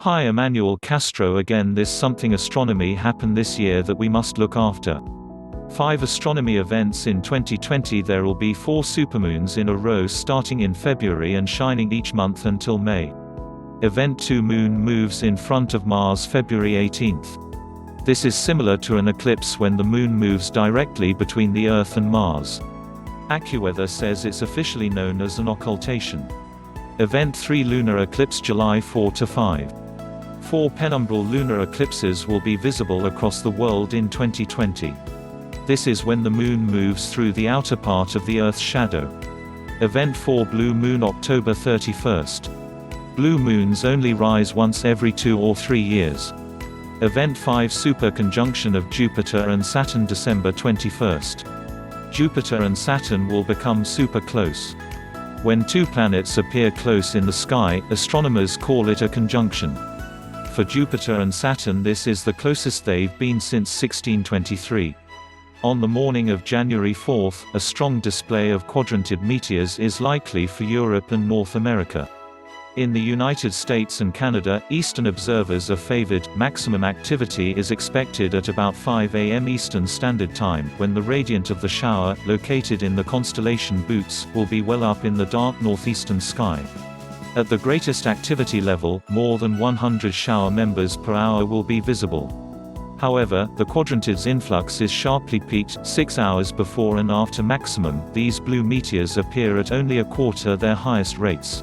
Hi, Emmanuel Castro again. This something astronomy happened this year that we must look after. 5 astronomy events in 2020. There will be 4 supermoons in a row starting in February and shining each month until May. Event 2, moon moves in front of Mars February 18th. This is similar to an eclipse when the moon moves directly between the Earth and Mars. AccuWeather says it's officially known as an occultation. Event 3, lunar eclipse July 4 to 5. 4 penumbral lunar eclipses will be visible across the world in 2020. This is when the moon moves through the outer part of the Earth's shadow. Event 4, blue moon October 31st. Blue moons only rise once every 2 or 3 years. Event 5, super conjunction of Jupiter and Saturn December 21st. Jupiter and Saturn will become super close. When 2 planets appear close in the sky, astronomers call it a conjunction. For Jupiter and Saturn, this is the closest they've been since 1623. On the morning of January 4, a strong display of quadrantid meteors is likely for Europe and North America. In the United States and Canada, eastern observers are favored. Maximum activity is expected at about 5 a.m. Eastern Standard Time, when the radiant of the shower, located in the constellation Bootes, will be well up in the dark northeastern sky. At the greatest activity level, more than 100 shower members per hour will be visible. However, the quadrantid's influx is sharply peaked 6 hours before and after maximum. These blue meteors appear at only a quarter their highest rates.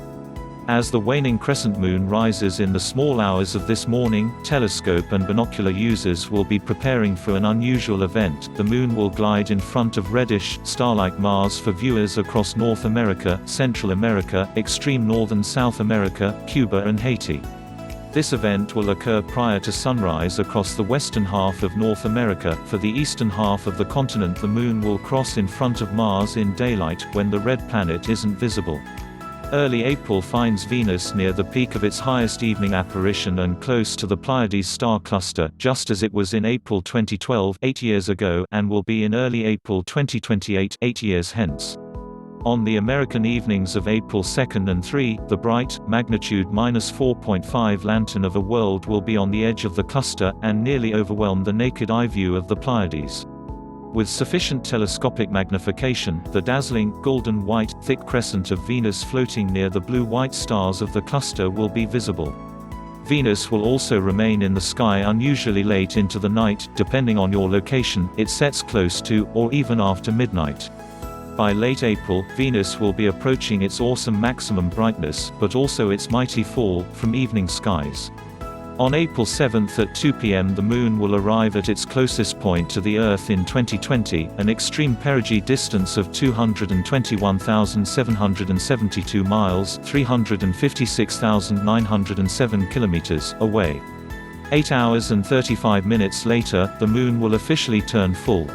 As the waning crescent moon rises in the small hours of this morning, telescope and binocular users will be preparing for an unusual event. The moon will glide in front of reddish, star-like Mars for viewers across North America, Central America, extreme northern South America, Cuba and Haiti. This event will occur prior to sunrise across the western half of North America. For the eastern half of the continent, the moon will cross in front of Mars in daylight, when the red planet isn't visible. Early April finds Venus near the peak of its highest evening apparition and close to the Pleiades star cluster, just as it was in April 2012, 8 years ago, and will be in early April 2028, 8 years hence. On the American evenings of April 2 and 3, the bright, magnitude -4.5 lantern of a world will be on the edge of the cluster, and nearly overwhelm the naked eye view of the Pleiades. With sufficient telescopic magnification, the dazzling, golden-white, thick crescent of Venus floating near the blue-white stars of the cluster will be visible. Venus will also remain in the sky unusually late into the night. Depending on your location, it sets close to, or even after midnight. By late April, Venus will be approaching its awesome maximum brightness, but also its mighty fall, from evening skies. On April 7 at 2 p.m. the Moon will arrive at its closest point to the Earth in 2020, an extreme perigee distance of 221,772 miles (356,907 kilometers) away. 8 hours and 35 minutes later, the Moon will officially turn full.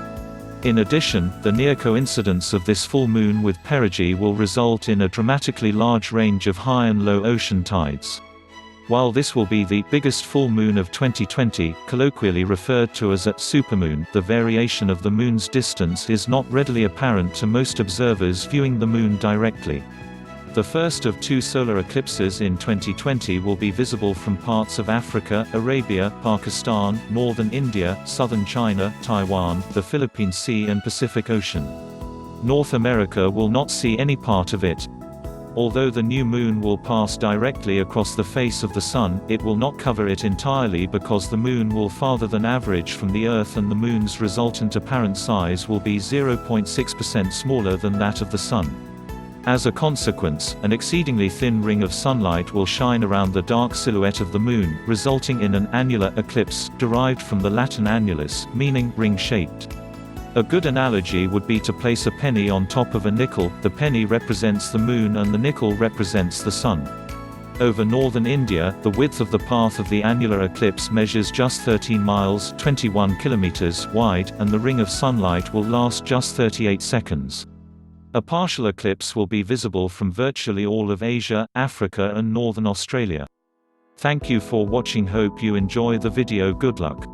In addition, the near coincidence of this full moon with perigee will result in a dramatically large range of high and low ocean tides. While this will be the biggest full moon of 2020, colloquially referred to as a supermoon, the variation of the moon's distance is not readily apparent to most observers viewing the moon directly. The first of 2 solar eclipses in 2020 will be visible from parts of Africa, Arabia, Pakistan, northern India, southern China, Taiwan, the Philippine Sea and Pacific Ocean. North America will not see any part of it. Although the new moon will pass directly across the face of the Sun, it will not cover it entirely because the moon will farther than average from the Earth and the moon's resultant apparent size will be 0.6% smaller than that of the Sun. As a consequence, an exceedingly thin ring of sunlight will shine around the dark silhouette of the moon, resulting in an annular eclipse, derived from the Latin annulus, meaning ring-shaped. A good analogy would be to place a penny on top of a nickel. The penny represents the moon and the nickel represents the sun. Over northern India, the width of the path of the annular eclipse measures just 13 miles (21 kilometers) wide, and the ring of sunlight will last just 38 seconds. A partial eclipse will be visible from virtually all of Asia, Africa and northern Australia. Thank you for watching. Hope you enjoy the video. Good luck.